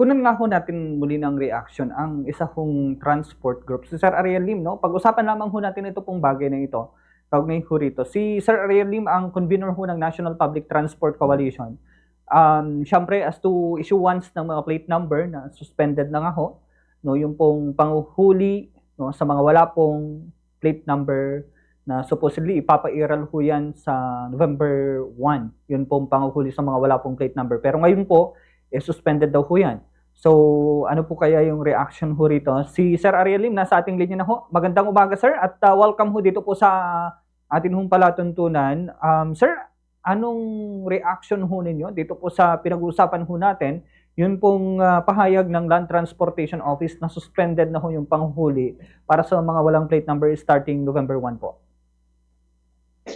kunan nga ho natin muli ng reaction ang isa kong transport group, si Sir Ariel Lim, no? Pag-usapan lamang ho natin ito pong bagay na ito. Kaugnay ho rito. Si Sir Ariel Lim ang convener ho ng National Public Transport Coalition. Siyempre, as to issuance ng mga plate number na suspended na nga ho, no, yung pong panguhuli, no, sa mga wala pong plate number na supposedly ipapairal ho yan sa November 1. Yun pong panguhuli sa mga wala pong plate number. Pero ngayon po, suspended daw ho yan. So, ano po kaya yung reaction ho rito? Si Sir Ariel Lim, nasa ating linya na ho. Magandang umaga, sir, at welcome ho dito po sa atin hong palatuntunan. Sir, anong reaction ho ninyo dito po sa pinag-uusapan ho natin? Yun pong pahayag ng Land Transportation Office na suspended na ho yung panghuli para sa mga walang plate number starting November 1 po.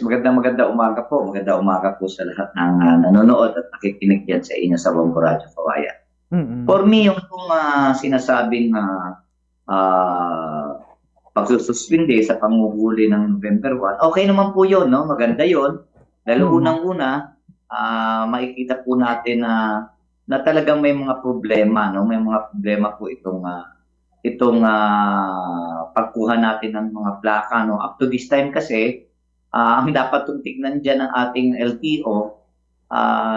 Magandang umaga po. Magandang umaga po sa lahat ng nanonood at nakikinig yan sa inyo sa Bombo Radio Kawayan. For me, yung pong sinasabing pagsususpinde sa panguhuli ng November 1, okay naman po yun, no? Maganda yun. Dahil unang-una, makikita po natin na talagang may mga problema, no? May mga problema po itong pagkuha natin ng mga plaka, no? Up to this time kasi, ang dapat itong tignan dyan ng ating LTO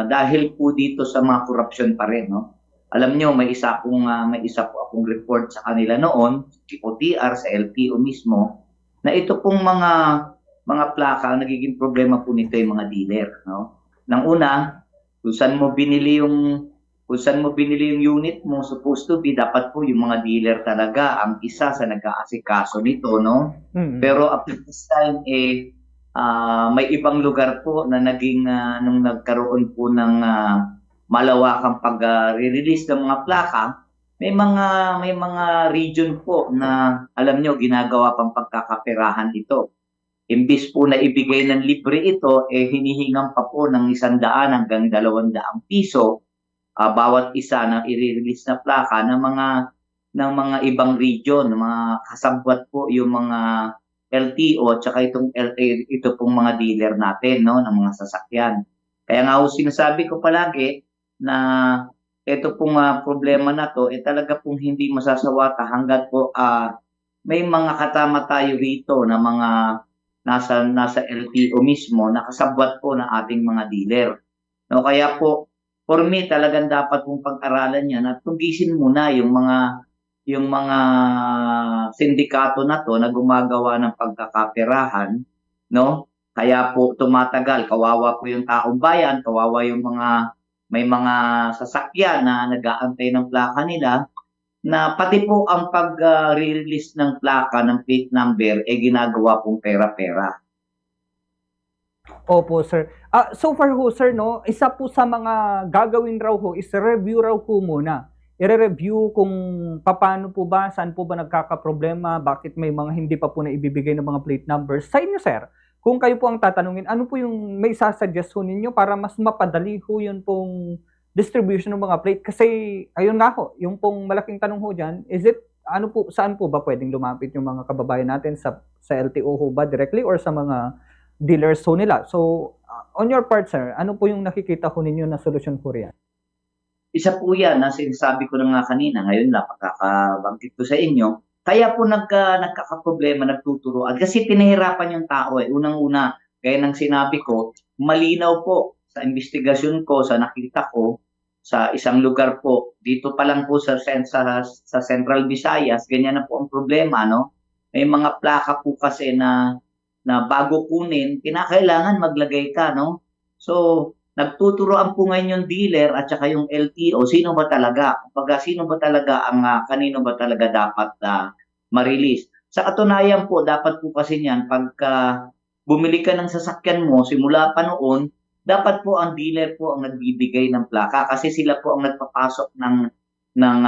dahil po dito sa mga korupsyon pa rin, no? Alam nyo, may isa po akong report sa kanila noon, OTR sa LTO mismo, na ito pong mga plaka, nagiging problema po nito yung mga dealer, no? Nang una, kung saan mo binili yung unit mo, supposed to be, dapat po yung mga dealer talaga ang isa sa nag-aasikaso nito, no? Pero up to this time, may ibang lugar po na naging, nung nagkaroon po ng malawakang pag-release ng mga plaka, may mga region po na alam nyo ginagawa pang pagkakaperahan ito. Imbis po na ibigay ng libre ito, hinihingan pa po ng 100 hanggang 200 piso bawat isa na i-release na plaka ng mga ibang region, mga kasabwat po yung mga LTO at saka ito pong mga dealer natin, no, ng mga sasakyan. Kaya nga sinasabi ko palagi na ito pong problema na to talaga pong hindi masasawata hanggat po may mga katama tayo rito na mga nasa LTO mismo na kasabwat po ng ating mga dealer. No, kaya po for me talagang dapat pong pag-aralan yan at tugisin muna yung mga sindikato na to na gumagawa ng pagkakaperahan, no? Kaya po tumatagal, kawawa po yung taong bayan, kawawa yung may mga sasakyan na nag-aantay ng plaka nila, na pati po ang pag-release ng plaka ng plate number ginagawa pong pera-pera. Opo, sir. So far ho, sir, no, isa po sa mga gagawin raw ho is review raw ho muna. I-review kung paano po ba, saan po ba nagkakaproblema, bakit may mga hindi pa po na ibibigay ng mga plate numbers. Sa inyo, sir, kung kayo po ang tatanungin, ano po yung may sasuggest ho ninyo para mas mapadali ho yun pong distribution ng mga plate? Kasi, ayun nga ho, yung pong malaking tanong ho dyan, saan po ba pwedeng lumapit yung mga kababayan natin sa LTO ho ba directly or sa mga dealers ho nila? So, on your part, sir, ano po yung nakikita ho ninyo na solusyon po riyan? Isa po yan na sinasabi ko na nga kanina, ngayon lang pagkakabanggit ko sa inyo, kaya po nagkakaproblema, nagtuturuan. Kasi pinahirapan yung tao Unang-una, kaya nang sinabi ko, malinaw po sa investigasyon ko, sa nakita ko, sa isang lugar po, dito pa lang po sa Central Visayas, ganyan na po ang problema, no? May mga plaka po kasi na bago kunin, kinakailangan maglagay ka, no? So, nagtuturoan po ngayon yung dealer at saka yung LTO, sino ba talaga? Kanino ba talaga dapat ma-release? Sa katunayan po, dapat po kasi niyan, pagka bumili ka ng sasakyan mo, simula pa noon, dapat po ang dealer po ang nagbibigay ng plaka kasi sila po ang nagpapasok ng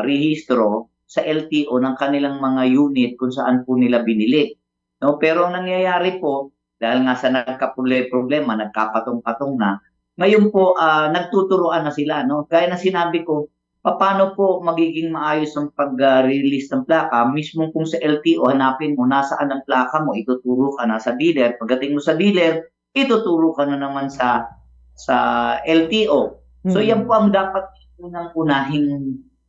rehistro sa LTO ng kanilang mga unit kung saan po nila binili. No? Pero ang nangyayari po, dahil nga sa nagka-problema, nagkapatong-patong na, ngayon po nagtuturoan na sila. No? Gaya na sinabi ko, paano po magiging maayos ang pag-release ng plaka? Mismo kung sa LTO, hanapin mo, nasaan ang plaka mo, ituturo ka na sa dealer. Pagdating mo sa dealer, ituturo ka na naman sa LTO. So yan po ang dapat unang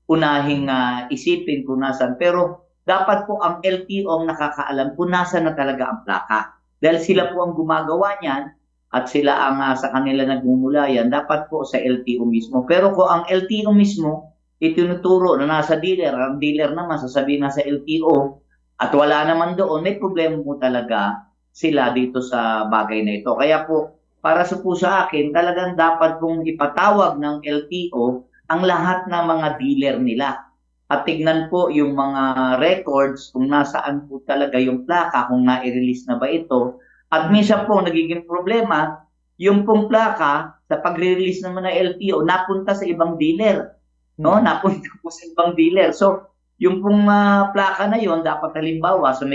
unahing isipin kung nasan. Pero dapat po ang LTO ang nakakaalam kung nasan na talaga ang plaka. Dahil sila po ang gumagawa niyan at sila ang sa kanila nagmumula yan, dapat po sa LTO mismo. Pero kung ang LTO mismo itinuturo na nasa dealer, ang dealer naman sasabihin nasa LTO at wala naman doon, may problema po talaga sila dito sa bagay na ito. Kaya po, para sa akin, talagang dapat pong ipatawag ng LTO ang lahat ng mga dealer nila. At tignan po yung mga records kung nasaan po talaga yung plaka, kung na-release na ba ito. At minsan po, nagiging problema, yung pong plaka, sa pag-release naman ng LTO, napunta sa ibang dealer. No? Napunta po sa ibang dealer. So, yung pong plaka na yon dapat halimbawa sa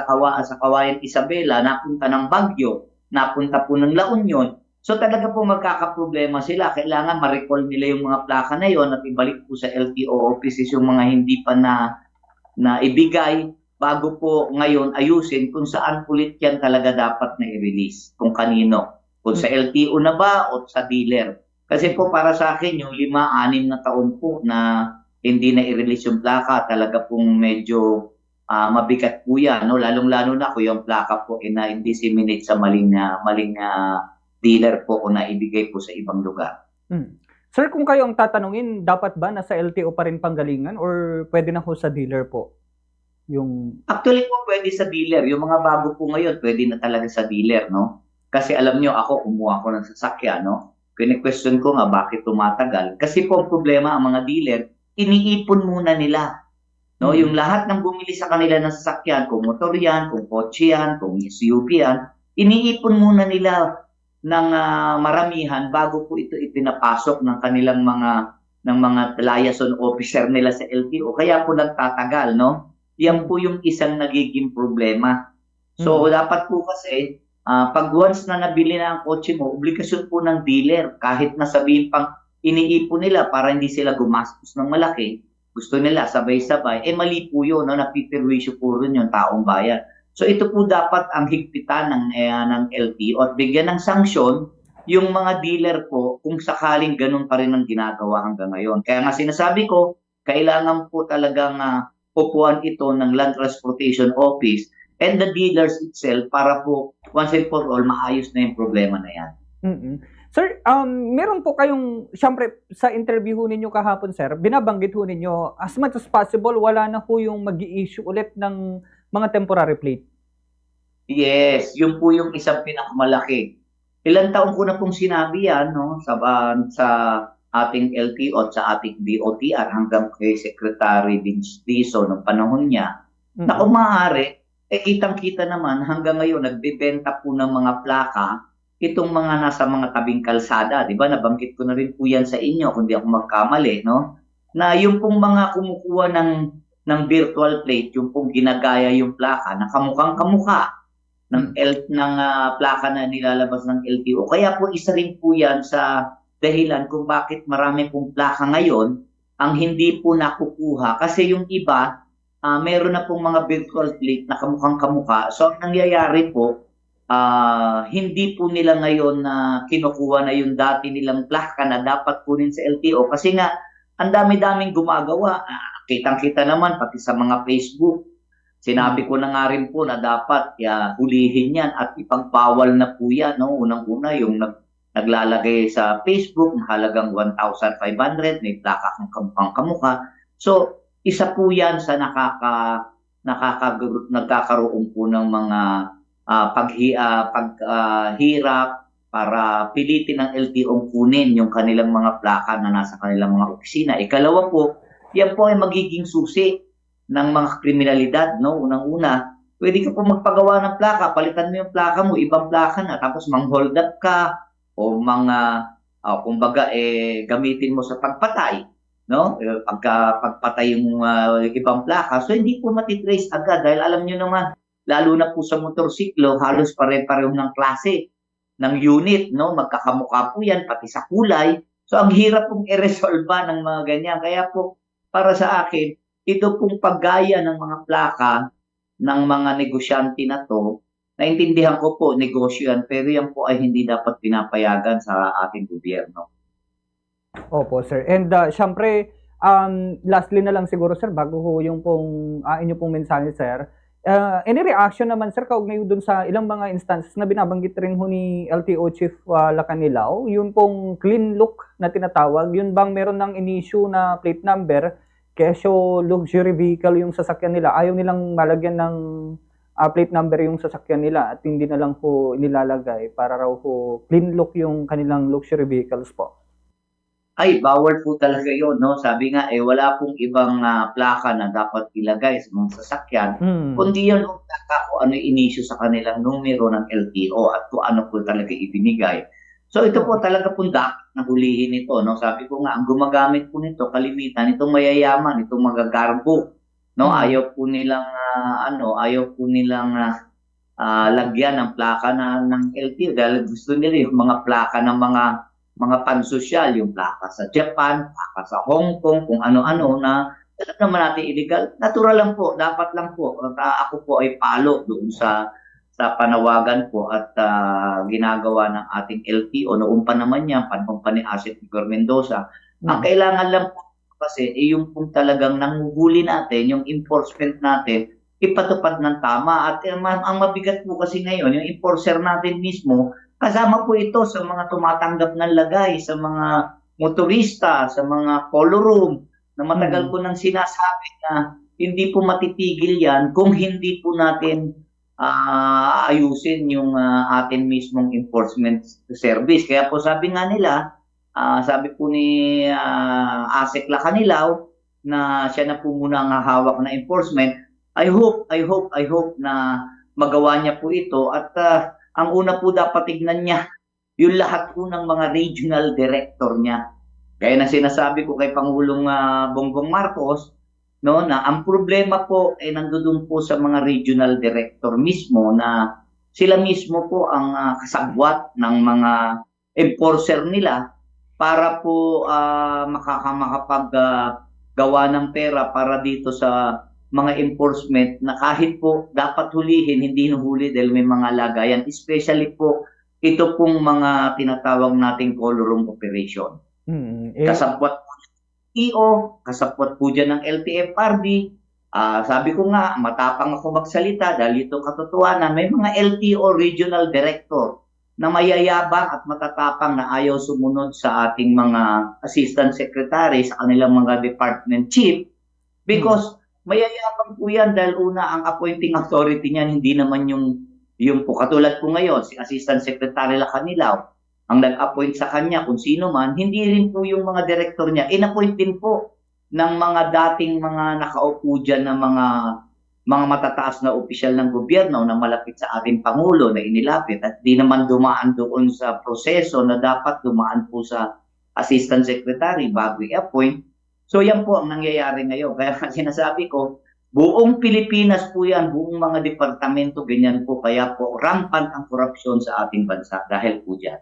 Kawayan Isabela, napunta ng Baguio, napunta po ng La Union. So talaga po magkakaproblema sila. Kailangan ma-recall nila yung mga plaka na yon at ibalik po sa LTO offices yung mga hindi pa na ibigay bago po ngayon ayusin kung saan ulit yan talaga dapat na i-release. Kung kanino. Kung sa LTO na ba o sa dealer. Kasi po para sa akin yung 5-6 na taon po na hindi na i-release yung plaka, talaga pong medyo mabigat po yan. No? Lalong-lalo na kung yung plaka po na-disseminate sa maling dealer po o naibigay po sa ibang lugar. Sir, kung kayo ang tatanungin, dapat ba nasa LTO pa rin panggalingan or pwede na po sa dealer po? Actually po pwede sa dealer. Yung mga bago po ngayon, pwede na talaga sa dealer. No? Kasi alam nyo, ako kumuha ko ng sasakyan. No? Kine-question ko nga bakit tumatagal. Kasi po ang problema ang mga dealer, iniipon muna nila. No, yung lahat ng bumili sa kanila ng sasakyan, kung motor yan, kung kotse yan, kung SUV yan, iniipon muna nila ng maramihan bago po ito ipinapasok ng kanilang mga liaison officer nila sa LTO. Kaya po nagtatagal, no? Yan po yung isang nagiging problema. So, dapat po kasi pag once na nabili na ang kotse mo, obligasyon po ng dealer kahit nasabihin pang iniipon nila para hindi sila gumastos ng malaki, gusto nila sabay-sabay, mali po yun, no? Napipirwisyo po rin yung taong bayan. So ito po dapat ang higpitan ng LTO at bigyan ng sanksyon yung mga dealer po kung sakaling ganun pa rin ang ginagawa hanggang ngayon. Kaya nga sinasabi ko, kailangan po talagang upuan ito ng Land Transportation Office and the dealers itself para po once and for all maayos na yung problema na yan. Sir, meron po kayong, siyempre, sa interview ninyo kahapon, sir, binabanggit ho ninyo, as much as possible, wala na po yung mag-i-issue ulit ng mga temporary plate. Yes, yun po yung isang pinakamalaki. Ilang taon ko na pong sinabi yan, no, sa ating LTO at sa ating DOTR hanggang kay Secretary Vince Dizon noong panahon niya, na kung maaari, kitang-kita naman hanggang ngayon, nagbebenta po ng mga plaka itong mga nasa mga tabing kalsada, di ba? Nabanggit ko na rin po yan sa inyo, kung di ako magkamali, no? Na yung pong mga kumukuha ng virtual plate, yung pong ginagaya yung plaka, na kamukhang-kamukha ng plaka na nilalabas ng LTO. Kaya po isa rin po yan sa dahilan kung bakit marami pong plaka ngayon ang hindi po nakukuha. Kasi yung iba, meron na pong mga virtual plate na kamukhang-kamukha. So, ang nangyayari po, hindi po nila ngayon na kinukuha na yung dati nilang plaka na dapat kunin sa LTO kasi nga ang dami-daming gumagawa. Kitang-kita naman pati sa mga Facebook. Sinabi ko na nga rin po na dapat hulihin yan at ipagpawal na po yan. No? Unang-una yung naglalagay sa Facebook na halagang 1,500, may plaka kang kamukha. So, isa po yan sa nagkakaroon po ng mga paghirap para pilitin ng LTO kunin yung kanilang mga plaka na nasa kanilang mga opisina. Ikalawa po, yan po ay magiging susi ng mga kriminalidad. No? Unang-una, pwede ka po magpagawa ng plaka, palitan mo yung plaka mo, ibang plaka na, tapos mang-hold up ka o kumbaga gamitin mo sa pagpatay. No? Pagpatay yung ibang plaka. So hindi po matitrace agad dahil alam nyo naman, lalo na po sa motorsiklo, halos pare-pareho ng klase ng unit, no? Magkakamukha po yan, pati sa kulay. So, ang hirap pong i-resolve ng mga ganyan. Kaya po, para sa akin, ito pong paggaya ng mga plaka ng mga negosyante na to, naintindihan ko po, negosyo yan, pero yan po ay hindi dapat pinapayagan sa ating gobyerno. Opo, sir. And syempre, lastly na lang siguro, sir, bago ho yung pong inyo pong mensahe, sir. Any reaction naman, sir, kaugnay dun sa ilang mga instances na binabanggit rin ho ni LTO Chief Lacanilao, yun pong clean look na tinatawag, yun bang meron ng in-issue na plate number, kesyo luxury vehicle yung sasakyan nila, ayaw nilang malagyan ng plate number yung sasakyan nila at hindi na lang po nilalagay para raw po clean look yung kanilang luxury vehicles po. Ay, bawal po talaga yun, no? Sabi nga, wala pong ibang plaka na dapat ilagay sa mga sasakyan, Hmm. kundi yun ang plaka kung ano yung inisyu sa kanilang numero ng LTO at kung ano po talaga ibinigay. So ito po Oo. talaga pong dapat na hulihin ito, no? Sabi ko nga, ang gumagamit po nito, kalimitan, itong mayayaman, itong magagarbo, no? Hmm. Ayaw po nilang, ayaw po nilang lagyan ng plaka ng LTO dahil gusto nila yung mga plaka ng mga pansosyal, yung plaka sa Japan, plaka sa Hong Kong, kung ano-ano na alam naman natin illegal. Natural lang po, dapat lang po. Ako po ay palo doon sa panawagan po at ginagawa ng ating LTO. Noon pa naman yan, panahon pa ni Asset Igor Mendoza. Ang Hmm. kailangan lang po kasi yung pong talagang nanguhuli natin, yung enforcement natin, ipatupad ng tama. At ang mabigat po kasi ngayon, yung enforcer natin mismo, kasama po ito sa mga tumatanggap ng lagay, sa mga motorista, sa mga color room, na matagal Hmm. ko nang sinasabi na hindi po matitigil yan kung hindi po natin ayusin yung atin mismong enforcement service. Kaya po sabi nga nila, sabi po ni ASEC Lacanilao na siya na po muna ang hawak na enforcement. I hope na magawa niya po ito at ang una po dapat tignan niya, yung lahat po ng mga regional director niya. Kaya na sinasabi ko kay Pangulong Bongbong Marcos, no, na ang problema po ay nandoon po sa mga regional director mismo na sila mismo po ang kasabwat ng mga enforcer nila para po makapag gawa ng pera para dito sa mga enforcement na kahit po dapat hulihin, hindi nahuli dahil may mga lagayan. Especially po, ito pong mga tinatawag nating color room operation. Mm. Kasabwat po ng EO, kasabwat po dyan ng LTFRB. Sabi ko nga, matapang ako magsalita dahil ito katotohanan. May mga LTO regional director na mayayabang at matatapang na ayaw sumunod sa ating mga assistant secretary, sa kanilang mga department chief because mayayabang po yan dahil una ang appointing authority niyan hindi naman yung po katulad po ngayon si Assistant Secretary Lacanilao ang nag-appoint sa kanya kung sino man, hindi rin po yung mga director niya, in-appoint din po ng mga dating mga nakaupo dyan na mga matataas na opisyal ng gobyerno na malapit sa ating Pangulo na inilapit at di naman dumaan doon sa proseso na dapat dumaan po sa Assistant Secretary bago i-appoint. So yan po ang nangyayari ngayon. Kaya sinasabi ko, buong Pilipinas po yan, buong mga departamento, ganyan po. Kaya po rampant ang korupsyon sa ating bansa dahil po dyan.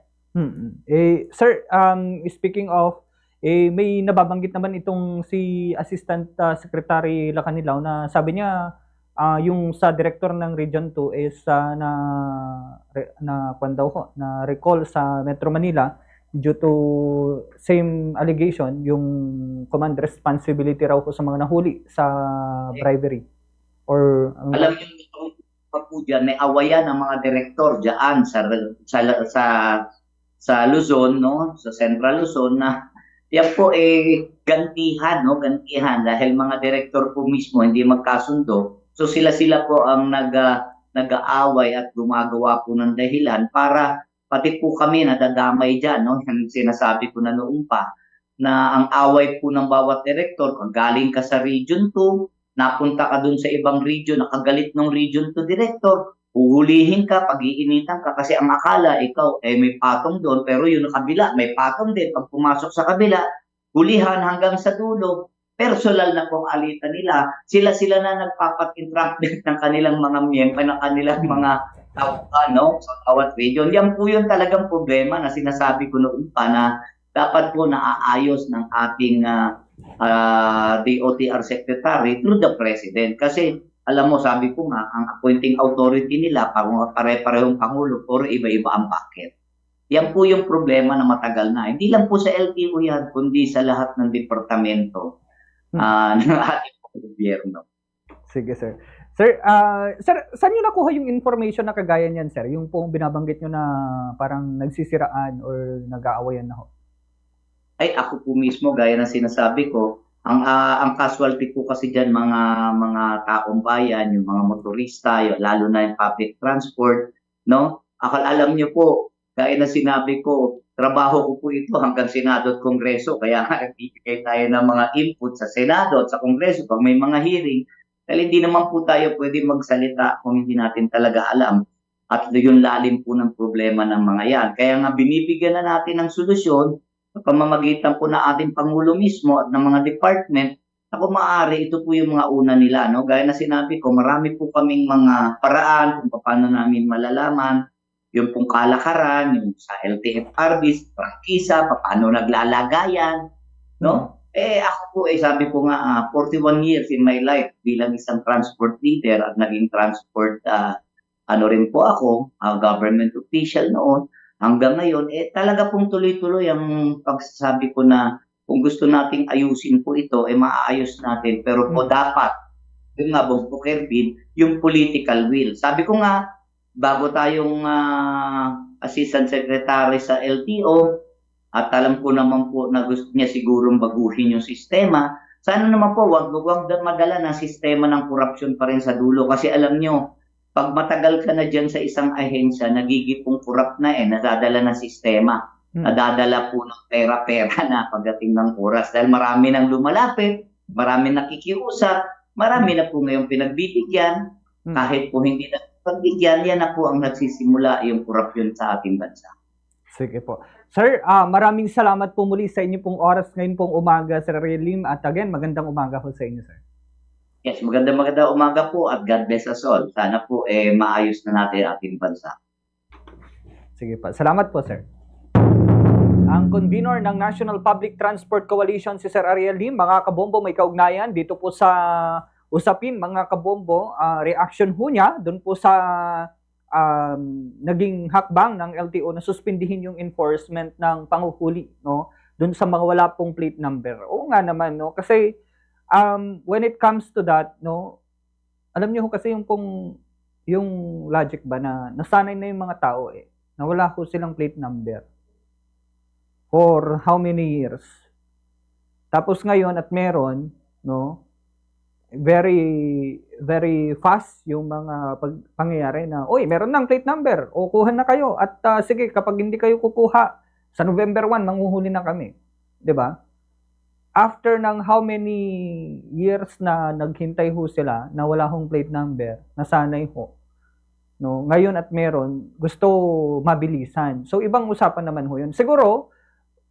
Sir, speaking of, may nababanggit naman itong si Assistant Secretary Lacanilao na sabi niya yung sa director ng Region 2 is na recall sa Metro Manila due to same allegation, yung command responsibility raw po sa mga nahuli sa bribery. Or Alam niyo, po dyan, may awayan ng mga direktor dyan sa Luzon, no? Sa Central Luzon na yan po gantihan, no? Gantihan dahil mga direktor po mismo hindi magkasundo. So sila po ang nag-aaway at gumagawa po ng dahilan para pati po kami nadadamay dyan, no? Yung sinasabi ko na noon pa na ang away po ng bawat direktor, kung galing ka sa Region 2, napunta ka dun sa ibang region, nakagalit ng Region 2 director, uhulihin ka, pag-iinitan ka kasi ang akala ikaw may patong doon pero yung kabila may patong din. Pag pumasok sa kabila, hulihan hanggang sa dulo, personal na pong alitan nila. Sila na nagpapat-entrapment ng kanilang mga miyembro, ng kanilang mga tauhan, sa bawat region. Yan po yung talagang problema na sinasabi ko noon pa na dapat po naaayos ng ating DOTR Secretary through the President. Kasi alam mo, sabi ko nga, ang appointing authority nila, pare-parehong Pangulo, pero iba-iba ang bucket. Yan po yung problema na matagal na. Hindi lang po sa LTO yan, kundi sa lahat ng departamento ng ating gobyerno. Sige, sir. Sir, saan nyo nakuha yung information na kagaya niyan, sir? Yung pong binabanggit nyo na parang nagsisiraan or nag-aawayan na ho? Ay, ako po mismo, gaya ng sinasabi ko, ang casualty po kasi diyan mga taong bayan, yung mga motorista, yung, lalo na yung public transport, no? Alam niyo po, gaya ng sinabi ko, trabaho ko po ito hanggang Senado at Kongreso, kaya nagbibigay tayo ng mga input sa Senado at sa Kongreso pag may mga hearing. Dahil hindi naman po tayo pwede magsalita kung hindi natin talaga alam at yung lalim po ng problema ng mga yan. Kaya nga binibigyan na natin ng solusyon sa pamamagitan po ng ating Pangulo mismo at ng mga department na kung maaari, ito po yung mga una nila. No? Gaya na sinabi ko, marami po kaming mga paraan kung paano namin malalaman yung pong kalakaran, yung sa LTFRBs, prangkisa, paano naglalagayan. No? Ako po, sabi ko nga, 41 years in my life bilang isang transport leader at naging transport, rin po ako, government official noon. Hanggang ngayon, talaga pong tuloy-tuloy ang pagsasabi ko na kung gusto nating ayusin po ito, maaayos natin. Pero po dapat, yung nga, po Kervin, yung political will. Sabi ko nga, bago tayong Assistant Secretary sa LTO, at alam ko naman po na gusto niya sigurong baguhin yung sistema, sana naman po, wag madala ng sistema ng korupsyon pa rin sa dulo. Kasi alam nyo, pag matagal ka na dyan sa isang ahensya, nagigipong corrupt na nadadala ng sistema. Nadadala po ng pera-pera na pagdating ng oras. Dahil marami nang lumalapit, marami nakikiusap, marami na po ngayong pinagbibigyan. Kahit po hindi na pagbigyan, yan na po ang nagsisimula yung korupsyon sa ating bansa. Sige po. Sir, maraming salamat po muli sa inyo pong oras ngayon pong umaga, Sir Ariel Lim. At again, magandang umaga po sa inyo, sir. Yes, magandang umaga po at God bless us all. Sana po maayos na natin ating bansa. Sige po. Salamat po, sir. Ang convener ng National Public Transport Coalition, si Sir Ariel Lim. Mga kabombo, may kaugnayan dito po sa usapin, mga kabombo. Reaction ho niya doon po sa naging hakbang ng LTO na suspindihin yung enforcement ng panguhuli, no, doon sa mga wala pong plate number. Oo nga naman, no, kasi when it comes to that, no, alam niyo kasi yung logic ba na nasanay na yung mga tao na wala ko silang plate number for how many years. Tapos ngayon at meron, no, very fast yung mga pangyayari na, oy, meron ng plate number, o kuha na kayo, at sige, kapag hindi kayo kukuha, sa November 1, manghuhuli na kami. 'Di ba? After ng how many years na naghintay ho sila na wala hong plate number, nasanay ho. No, ngayon at meron, gusto mabilisan. So, ibang usapan naman ho yun. Siguro,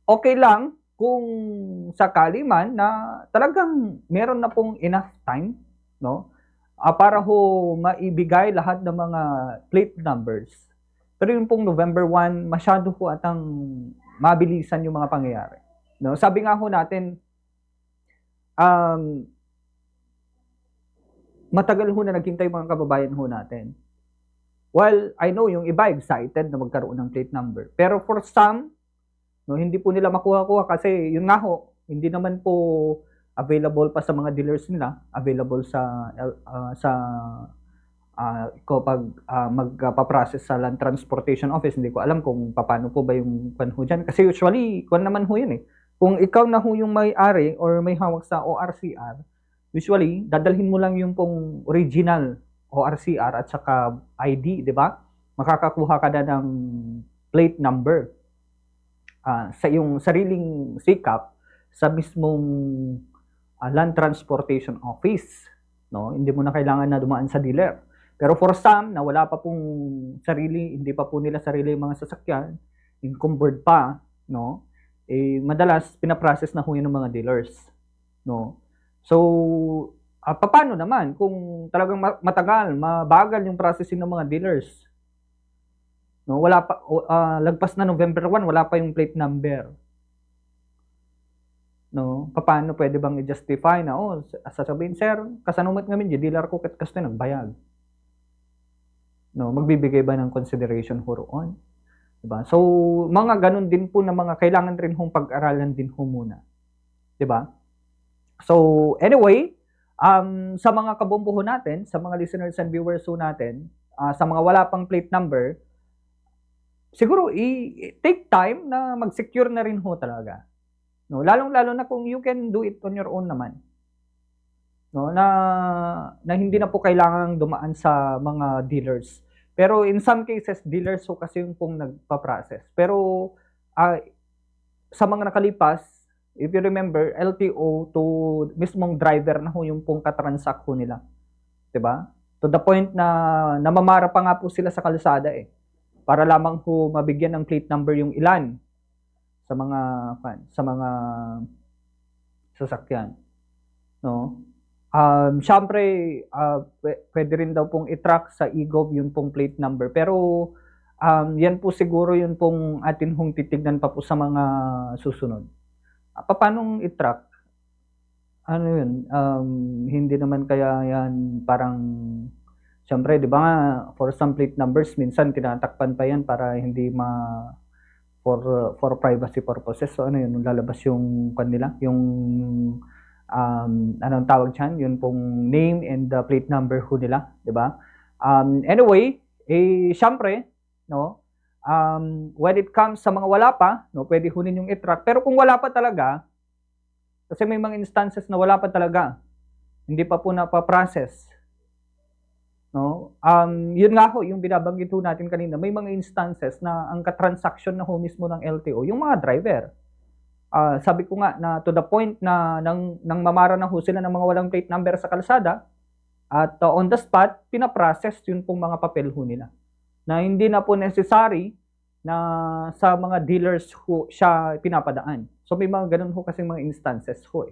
okay lang kung sakali man na talagang meron na pong enough time, no, para ho maibigay lahat ng mga plate numbers. Pero yung pong November 1, masyado po atang mabilisan yung mga pangyayari. No, sabi nga ho natin, matagal ho na naghintay mga kababayan ho natin. Well, I know yung iba excited na magkaroon ng plate number. Pero for some, no, hindi po nila makuha-kuha kasi yun nga ho, hindi naman po available pa sa mga dealers nila, available pag magpaprocess sa Land Transportation Office. Hindi ko alam kung paano po ba yung ho dyan. Kasi usually, kung naman ho yun Kung ikaw na ho yung may-ari or may hawak sa ORCR, usually, dadalhin mo lang yung pong original ORCR at saka ID, di ba? Makakakuha ka na ng plate number. Sa iyong sariling sikap sa mismong Land Transportation Office, no, hindi mo na kailangan na dumaan sa dealer. Pero for some na wala pa pong hindi pa po nila sarili yung mga sasakyan, encumbered pa, no, madalas pinaprocess na ho yun ng mga dealers, no. So, paano naman kung talagang matagal, mabagal yung processing ng mga dealers? No, wala pa lagpas na November 1, wala pa yung plate number. No, paano pwede bang i-justify na sasabihin, sir, kasanumat ngamin di dealer ko ket kasto nagbayag. No, magbibigay ba ng consideration horoon? 'Di ba? So, mga ganun din po na mga kailangan rin hong pag-aralan din ho muna. 'Di ba? So, anyway, sa mga kabombo ho natin, sa mga listeners and viewers ho natin, sa mga wala pang plate number, siguro take time na mag-secure na rin ho talaga. No, lalong-lalo na kung you can do it on your own naman. No, na hindi na po kailangang dumaan sa mga dealers. Pero in some cases, dealers ho kasi yung pong nagpa-process. Pero sa mga nakalipas, if you remember, LTO to mismong driver na ho yung pong katransact ho nila. 'Di ba? To the point na namamara pa nga po sila sa kalsada para lamang ho mabigyan ng plate number yung ilan sa mga sasakyan, no? Syempre, pwede rin daw pong i-track sa eGov yung pong plate number. Pero yan po siguro yun pong atin hong titignan pa po sa mga susunod. Paano i-track? Ano yun? Hindi naman kaya yan parang, syempre, di ba nga, for some plate numbers, minsan tinatakpan pa yan para hindi for privacy purposes. So ano yun, lalabas yung kanila, yung anong tawag diyan, yun pong name and the plate number ho nila, 'di ba? Anyway, syempre, no, when it comes sa mga wala pa, no, pwede ho ninyong i-track. Pero kung wala pa talaga, kasi may mga instances na wala pa talaga, hindi pa po na-process, no? Yun nga ho, yung binabanggit ho natin kanina, may mga instances na ang katransaction na ho mismo ng LTO, yung mga driver. Sabi ko nga na to the point na nang mamara na ho sila ng mga walang plate number sa kalsada at on the spot, pinaprocess yun pong mga papel ho nila. Na hindi na po necessary na sa mga dealers ho siya pinapadaan. So may mga ganun ho kasing mga instances ho